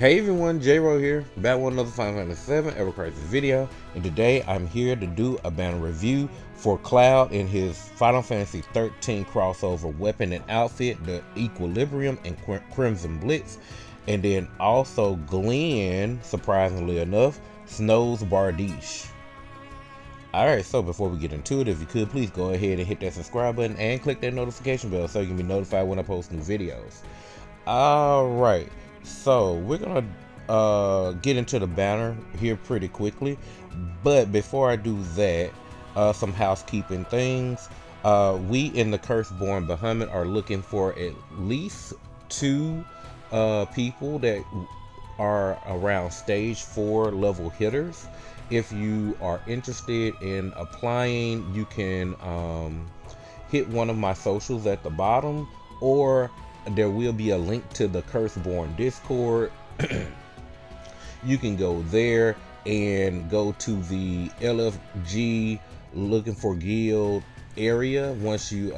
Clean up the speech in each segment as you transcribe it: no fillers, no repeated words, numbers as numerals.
Hey everyone, J-Ro here, back with another Final Fantasy XII Ever Crisis video, and today I'm here to do a banner review for Cloud in his Final Fantasy XIII crossover weapon and outfit, the Equilibrium and Crimson Blitz, and then also Glenn, surprisingly enough, Snow's Bardiche. Alright, so before we get into it, if you could please go ahead and hit that subscribe button and click that notification bell so you can be notified when I post new videos. Alright. So we're gonna get into the banner here pretty quickly, but before I do that, some housekeeping things. We in the Curseborn Bahamut are looking for at least 2 people that are around stage 4 level hitters. If you are interested in applying, you can hit one of my socials at the bottom, or there will be a link to the Curseborn Discord. You can go there and go to the LFG looking for guild area. Once you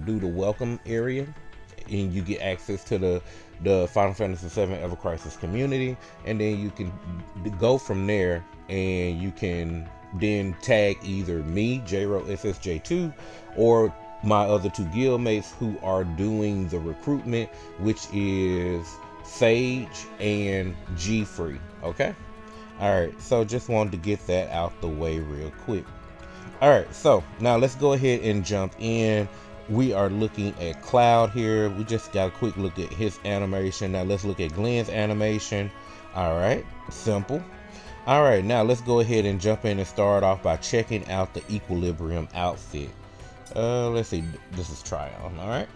do the welcome area, and you get access to the Final Fantasy VII Ever Crisis community, and then you can go from there, and you can then tag either me, J-Ro SSJ2, or my other 2 guildmates who are doing the recruitment, which is Sage and G Free. Okay. Alright, so just wanted to get that out the way real quick. Alright, so now let's go ahead and jump in. We are looking at Cloud here. We just got a quick look at his animation. Now let's look at Glenn's animation. Alright, simple. Alright, now let's go ahead and jump in and start off by checking out the Equilibrium outfit. Let's see, this is Tryon, alright?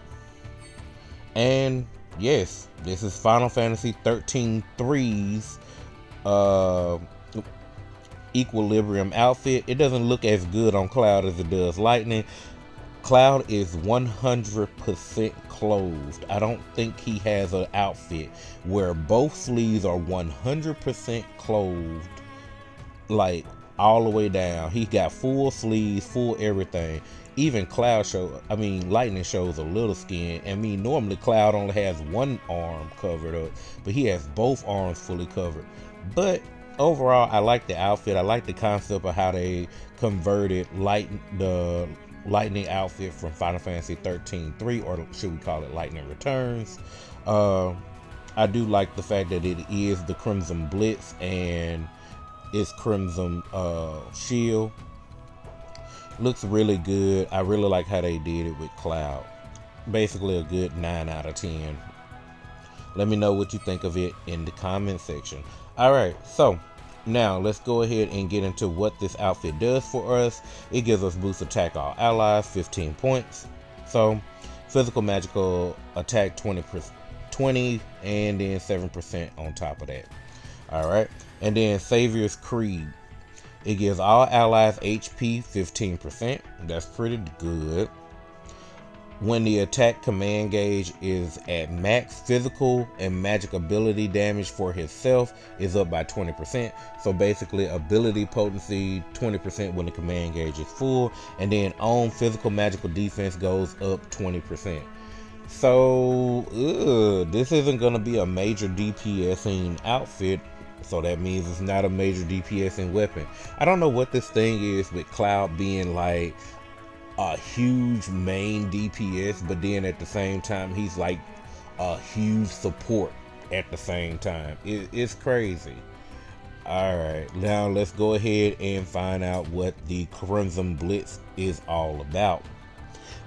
And yes, this is Final Fantasy XIII 3's Equilibrium outfit. It doesn't look as good on Cloud as it does Lightning. Cloud is 100% clothed. I don't think he has an outfit where both sleeves are 100% clothed, like all the way down. He got full sleeves, full everything. Even Lightning shows a little skin. I mean, normally Cloud only has one arm covered up, but he has both arms fully covered. But overall, I like the outfit. I like the concept of how they converted the Lightning outfit from Final Fantasy XIII 3, or should we call it Lightning Returns. I do like the fact that it is the Crimson Blitz and its Crimson shield. Looks really good. I really like how they did it with Cloud. Basically a good 9 out of 10. Let me know what you think of it in the comment section. Alright, so now let's go ahead and get into what this outfit does for us. It gives us boost attack all allies, 15 points. So physical magical attack 20, and then 7% on top of that. Alright, and then Savior's Creed. It gives all allies HP 15%. That's pretty good. When the attack command gauge is at max, physical and magic ability damage for himself is up by 20%. So basically ability potency 20% when the command gauge is full, and then on physical magical defense goes up 20%. So this isn't going to be a major DPSing outfit. So that means it's not a major DPSing weapon. I don't know what this thing is with Cloud being like a huge main DPS, but then at the same time he's like a huge support at the same time. It's crazy. Alright, now let's go ahead and find out what the Crimson Blitz is all about.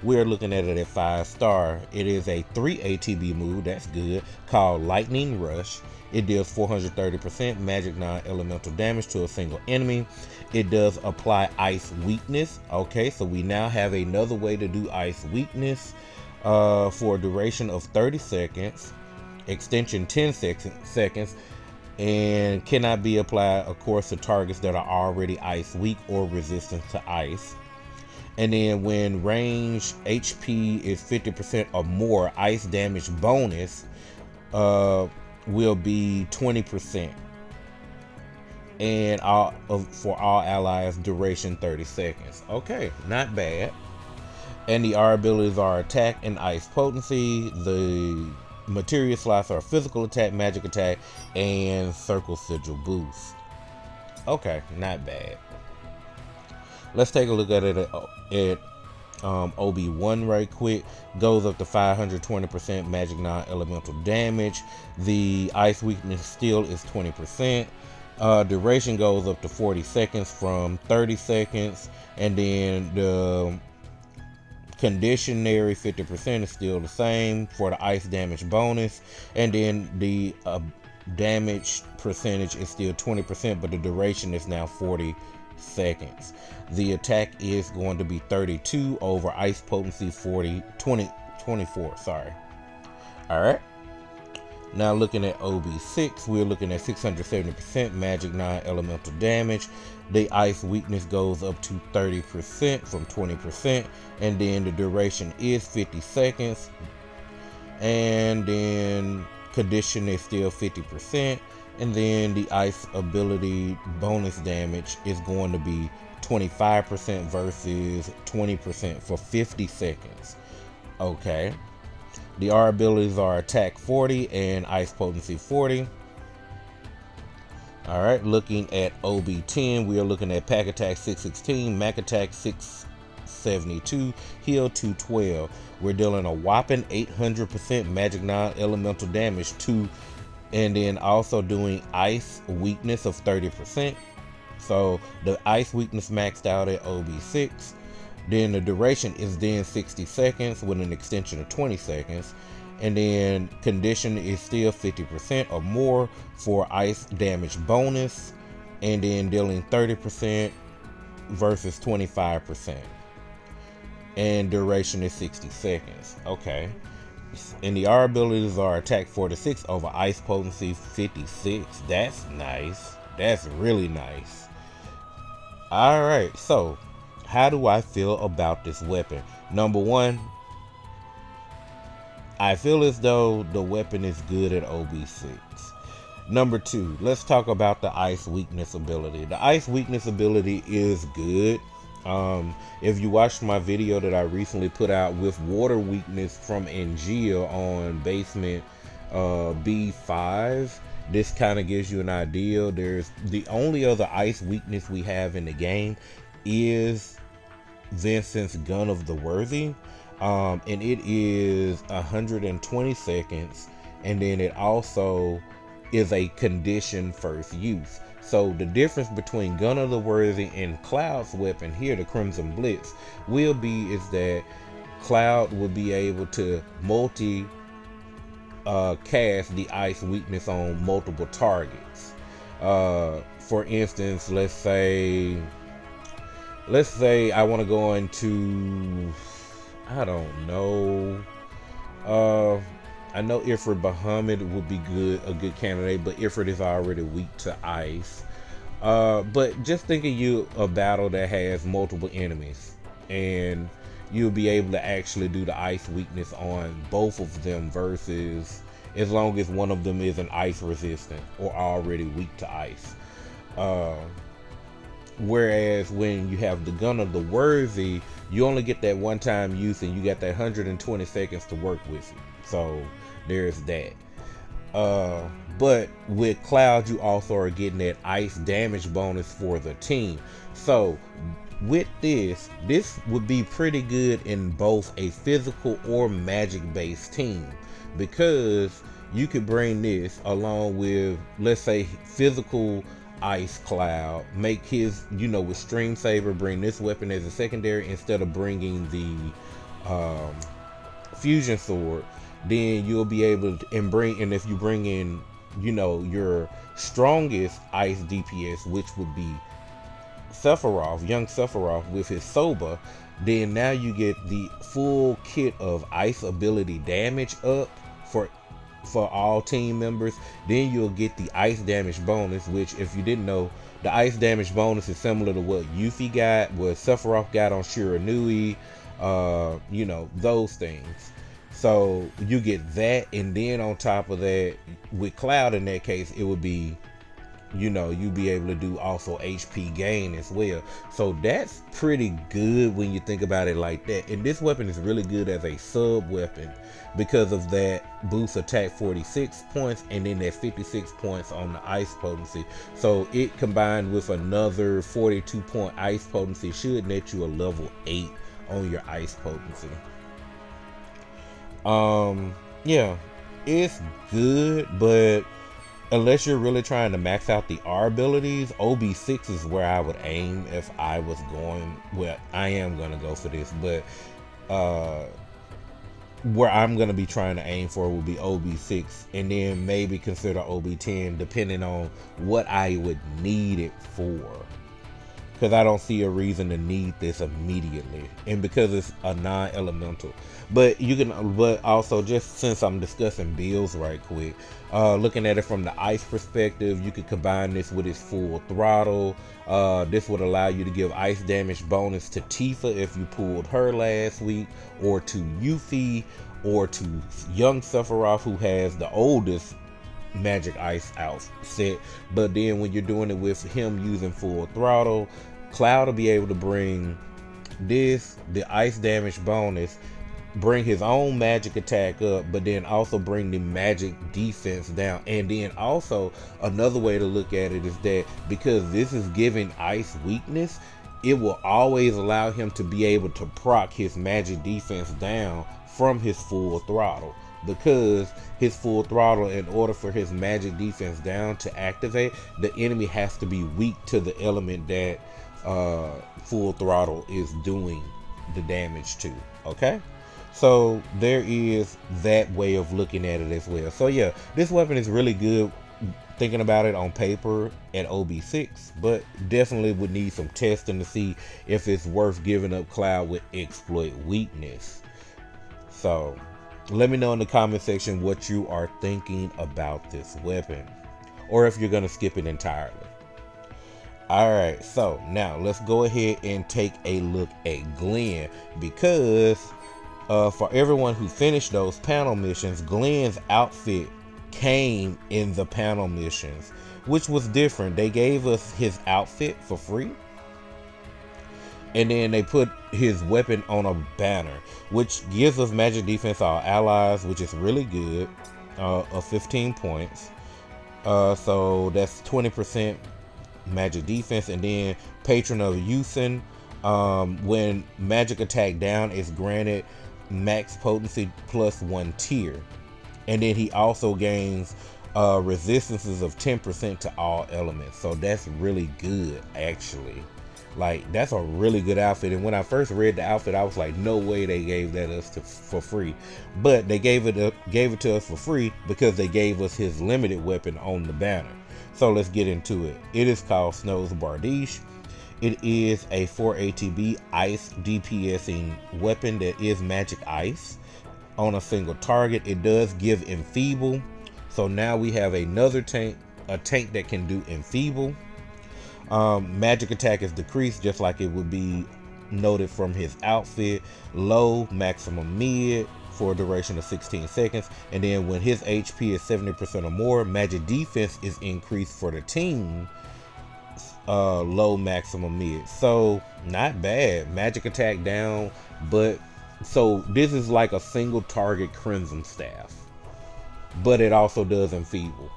We're looking at it at 5-star. It is a 3 ATB move, that's good, called Lightning Rush. It deals 430% magic non-elemental damage to a single enemy. It does apply ice weakness. Okay, so we now have another way to do ice weakness for a duration of 30 seconds, extension 10 seconds, and cannot be applied, of course, to targets that are already ice weak or resistant to ice. And then when range HP is 50% or more, ice damage bonus will be 20%, and for all allies, duration 30 seconds. Okay, not bad. And the R abilities are attack and ice potency. The Materia slots are physical attack, magic attack, and circle sigil boost. Okay, not bad. Let's take a look at it at OB1 right quick. Goes up to 520% magic non-elemental damage. The ice weakness still is 20%. Duration goes up to 40 seconds from 30 seconds. And then the conditionary 50% is still the same for the ice damage bonus. And then the damage percentage is still 20%, but the duration is now 40 seconds. The attack is going to be 32 over ice potency 24. Sorry. All right. Now looking at OB6, we're looking at 670% magic non-elemental damage. The ice weakness goes up to 30% from 20%, and then the duration is 50 seconds. And then condition is still 50%. And then the ice ability bonus damage is going to be 25% versus 20% for 50 seconds. Okay. The R abilities are attack 40 and ice potency 40. Alright, looking at OB10, we are looking at pack attack 616, mac attack 672, heal 212. We're dealing a whopping 800% magic non-elemental damage to, and then also doing ice weakness of 30%. So the ice weakness maxed out at OB6. Then the duration is then 60 seconds with an extension of 20 seconds. And then condition is still 50% or more for ice damage bonus. And then dealing 30% versus 25%. And duration is 60 seconds. Okay. And the R abilities are attack 46 over ice potency 56. That's nice. That's really nice. Alright, so how do I feel about this weapon? Number one, I feel as though the weapon is good at OB6. Number two, let's talk about the ice weakness ability. The ice weakness ability is good. If you watched my video that I recently put out with water weakness from Angia on basement B5, this kind of gives you an idea. There's the only other ice weakness we have in the game is Vincent's Gun of the Worthy, and it is 120 seconds, and then it also is a condition first use. So the difference between Gun of the Worthy and Cloud's weapon here, the Crimson Blitz, will be is that Cloud will be able to cast the ice weakness on multiple targets. For instance, let's say I want to go into, I don't know, I know Ifrit Bahamut would be a good candidate, but Ifrit is already weak to ice. But just think of you a battle that has multiple enemies, and you'll be able to actually do the ice weakness on both of them, versus as long as one of them is an ice resistant or already weak to ice. Whereas when you have the Gun of the Worthy, you only get that one time use, and you got that 120 seconds to work with it. So there's that. But with Cloud, you also are getting that ice damage bonus for the team. So with this would be pretty good in both a physical or magic based team, because you could bring this along with, let's say, physical ice Cloud, make his, with Stream Saber, bring this weapon as a secondary instead of bringing the fusion sword. Then you'll be able to, and if you bring in, your strongest ice DPS, which would be Sephiroth, young Sephiroth with his Soba, then now you get the full kit of ice ability damage up for all team members. Then you'll get the ice damage bonus, which, if you didn't know, the ice damage bonus is similar to what Yuffie got, what Sephiroth got on Shiranui, those things. So you get that, and then on top of that, with Cloud in that case, it would be you be able to do also HP gain as well. So that's pretty good when you think about it like that. And this weapon is really good as a sub weapon because of that boost attack 46 points and then that 56 points on the ice potency. So it combined with another 42 point ice potency should net you a level 8 on your ice potency. Yeah, it's good, but unless you're really trying to max out the R abilities, OB6 is where I would aim if I was going. Well, I am going to go for this, but where I'm going to be trying to aim for will be OB6, and then maybe consider OB10 depending on what I would need it for. Because I don't see a reason to need this immediately, and because it's a non-elemental. But also, just since I'm discussing builds right quick, looking at it from the ice perspective, you could combine this with its full throttle. This would allow you to give ice damage bonus to Tifa if you pulled her last week, or to Yuffie, or to young Sephiroth, who has the oldest magic ice outfit. But then when you're doing it with him using full throttle, Cloud will be able to bring the ice damage bonus, bring his own magic attack up, but then also bring the magic defense down. And then also another way to look at it is that because this is giving ice weakness, it will always allow him to be able to proc his magic defense down from his full throttle. Because his full throttle, in order for his magic defense down to activate, the enemy has to be weak to the element that full throttle is doing the damage to. Okay, so there is that way of looking at it as well. So yeah, this weapon is really good thinking about it on paper at OB6, but definitely would need some testing to see if it's worth giving up Cloud with exploit weakness. So let me know in the comment section what you are thinking about this weapon, or if you're going to skip it entirely. Alright, so now let's go ahead and take a look at Glenn, because for everyone who finished those panel missions, Glenn's outfit came in the panel missions, which was different. They gave us his outfit for free, and then they put his weapon on a banner, which gives us magic defense all allies, which is really good, of 15 points. So that's 20% magic defense. And then Patron of Yusin, when magic attack down, is granted max potency plus 1 tier. And then he also gains resistances of 10% to all elements. So that's really good, actually. Like, that's a really good outfit. And when I first read the outfit, I was like, no way they gave that us for free. But they gave it to us for free because they gave us his limited weapon on the banner. So let's get into it. It is called Snow's Bardiche. It is a 4 ATB ice DPSing weapon that is magic ice on a single target. It does give enfeeble. So now we have another tank, a tank that can do enfeeble. Magic attack is decreased just like it would be noted from his outfit. Low, maximum mid for a duration of 16 seconds. And then when his HP is 70% or more, magic defense is increased for the team. Low, maximum mid. So not bad. Magic attack down, but so this is like a single target Crimson Staff, but it also does enfeeble.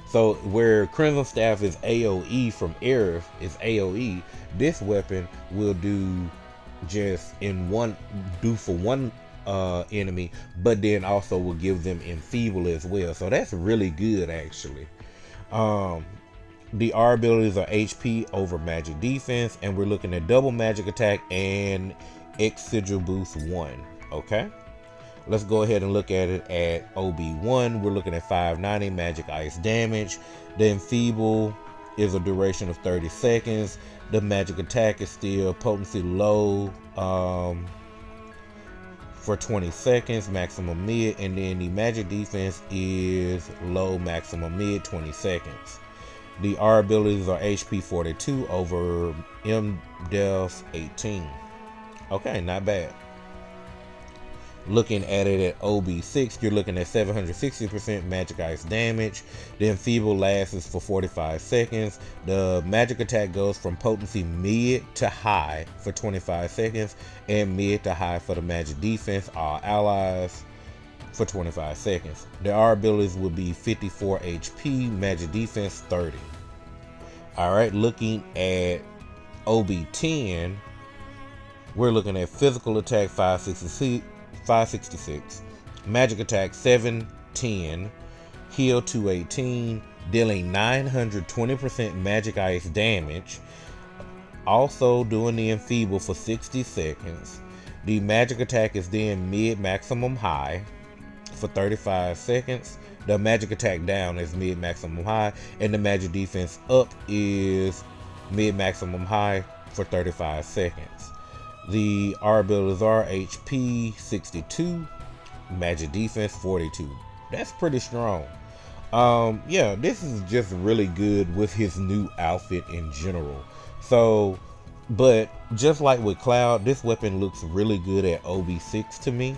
So where Crimson Staff is AoE from Aerith is AoE, this weapon will do just for one enemy, but then also will give them enfeeble as well. So that's really good, actually. The R abilities are HP over magic defense, and we're looking at double magic attack and X sigil boost 1. Okay, let's go ahead and look at it at OB1. We're looking at 590 magic ice damage. The enfeeble is a duration of 30 seconds. The magic attack is still potency low for 20 seconds, maximum mid, and then the magic defense is low, maximum mid, 20 seconds. The R abilities are HP 42 over M def 18. Okay, not bad. Looking at it at OB6, you're looking at 760% magic ice damage. The enfeeble lasts for 45 seconds. The magic attack goes from potency mid to high for 25 seconds and mid to high for the magic defense, all allies, for 25 seconds. The R abilities will be 54 HP, magic defense 30. Alright, looking at OB10, we're looking at physical attack 566, magic attack 710, heal 218, dealing 920% magic ice damage, also doing the enfeeble for 60 seconds. The magic attack is then mid maximum high for 35 seconds. The magic attack down is mid maximum high, and the magic defense up is mid maximum high for 35 seconds. The R abilities are HP 62, magic defense 42. That's pretty strong. Yeah, this is just really good with his new outfit in general. So, but just like with Cloud, this weapon looks really good at OB6 to me,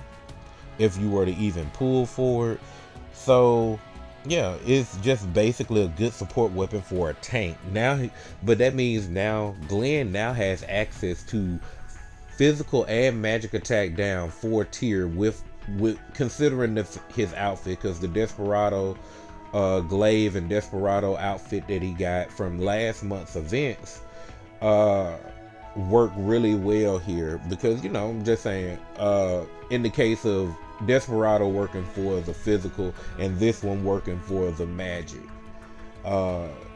if you were to even pull for it. So yeah, it's just basically a good support weapon for a tank now. But that means now Glenn now has access to physical and magic attack down 4 tier with considering his outfit, because the Desperado glaive and Desperado outfit that he got from last month's events work really well here, because I'm just saying, in the case of Desperado working for the physical and this one working for the magic,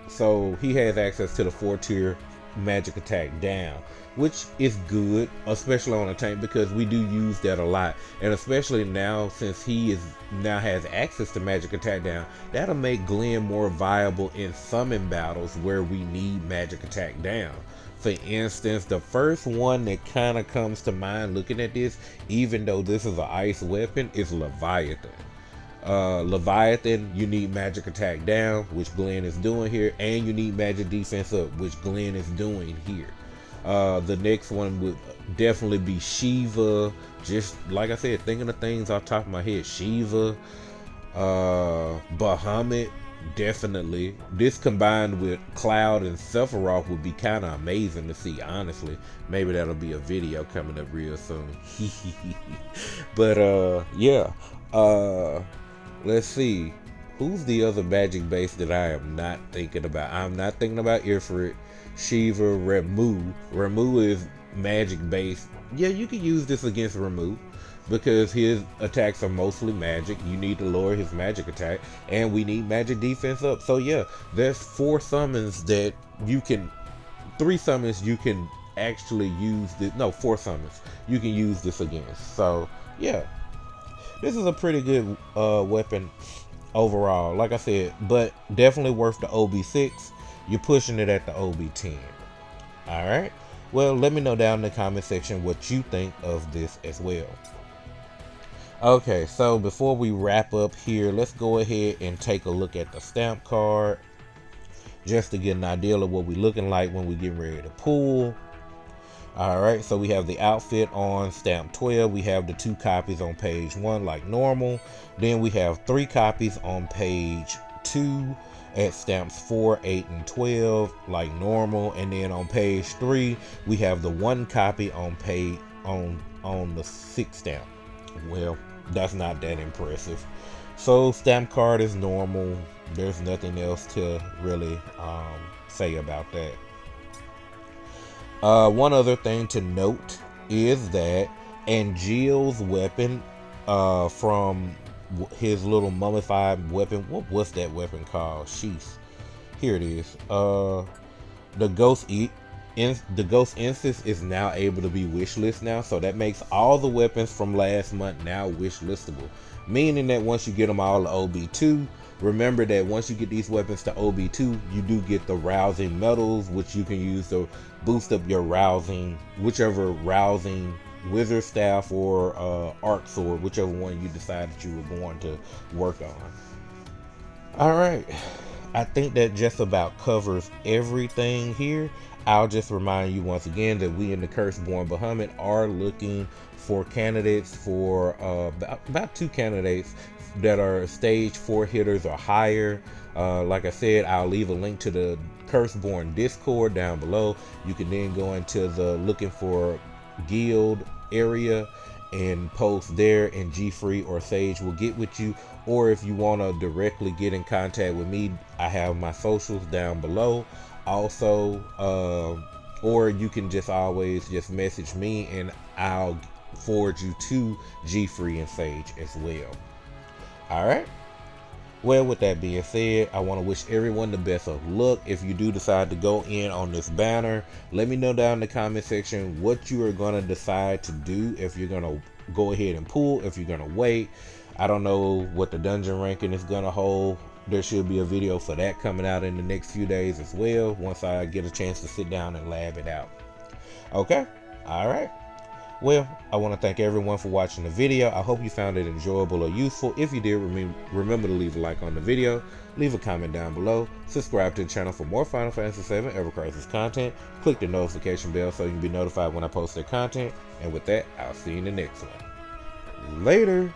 so he has access to the 4 tier magic attack down, which is good, especially on a tank, because we do use that a lot. And especially now, since he now has access to magic attack down, that'll make Glenn more viable in summon battles where we need magic attack down. For instance, the first one that kind of comes to mind looking at this, even though this is an ice weapon, is Leviathan. Leviathan, you need magic attack down, which Glenn is doing here, and you need magic defense up, which Glenn is doing here. The next one would definitely be Shiva. Just like I said, thinking of things off the top of my head, Shiva, Bahamut, definitely. This combined with Cloud and Sephiroth would be kind of amazing to see, honestly. Maybe that'll be a video coming up real soon. But yeah, let's see, who's the other magic base that I am not thinking about? I'm not thinking about Ifrit, Shiva, Remu. Remu is magic base. Yeah, you can use this against Remu because his attacks are mostly magic. You need to lower his magic attack, and we need magic defense up. So yeah, there's 4 summons that you can, 3 summons you can actually use this. No, 4 summons you can use this against. So yeah, this is a pretty good weapon overall, like I said, but definitely worth the OB6. You're pushing it at the OB10. Alright, well, let me know down in the comment section what you think of this as well. Okay, so before we wrap up here, let's go ahead and take a look at the stamp card, just to get an idea of what we're looking like when we get ready to pull. Alright, so we have the outfit on stamp 12. We have the 2 copies on page 1 like normal. Then we have 3 copies on page 2 at stamps 4, 8, and 12 like normal. And then on page 3 we have the 1 copy on page on the 6th stamp. Well, that's not that impressive. So stamp card is normal. There's nothing else to really say about that. One other thing to note is that Angeal's weapon from his little mummified weapon, what's that weapon called? Sheath. Here it is. The Ghost Instance is now able to be wishlist now, so that makes all the weapons from last month now wishlistable, meaning that once you get them all to OB2, remember that once you get these weapons to OB2, you do get the rousing medals, which you can use to boost up your rousing, whichever rousing wizard staff or arc sword, whichever one you decided you were going to work on. All right, I think that just about covers everything here. I'll just remind you once again that we in the Curseborn Bahamut are looking for candidates for about 2 candidates that are stage 4 hitters or higher. Like I said, I'll leave a link to the Curseborn Discord down below. You can then go into the looking for guild area and post there, and G-Free or Sage will get with you. Or if you want to directly get in contact with me, I have my socials down below also, or you can just always just message me and I'll forward you to G-Free and Sage as well. All right. Well, with that being said, I want to wish everyone the best of luck. If you do decide to go in on this banner, let me know down in the comment section what you are going to decide to do. If you're going to go ahead and pull, if you're going to wait. I don't know what the dungeon ranking is going to hold. There should be a video for that coming out in the next few days as well, once I get a chance to sit down and lab it out. Okay? All right. Well, I want to thank everyone for watching the video. I hope you found it enjoyable or useful. If you did, remember to leave a like on the video, leave a comment down below, subscribe to the channel for more Final Fantasy VII Ever Crisis content, click the notification bell so you can be notified when I post their content, and with that, I'll see you in the next one. Later!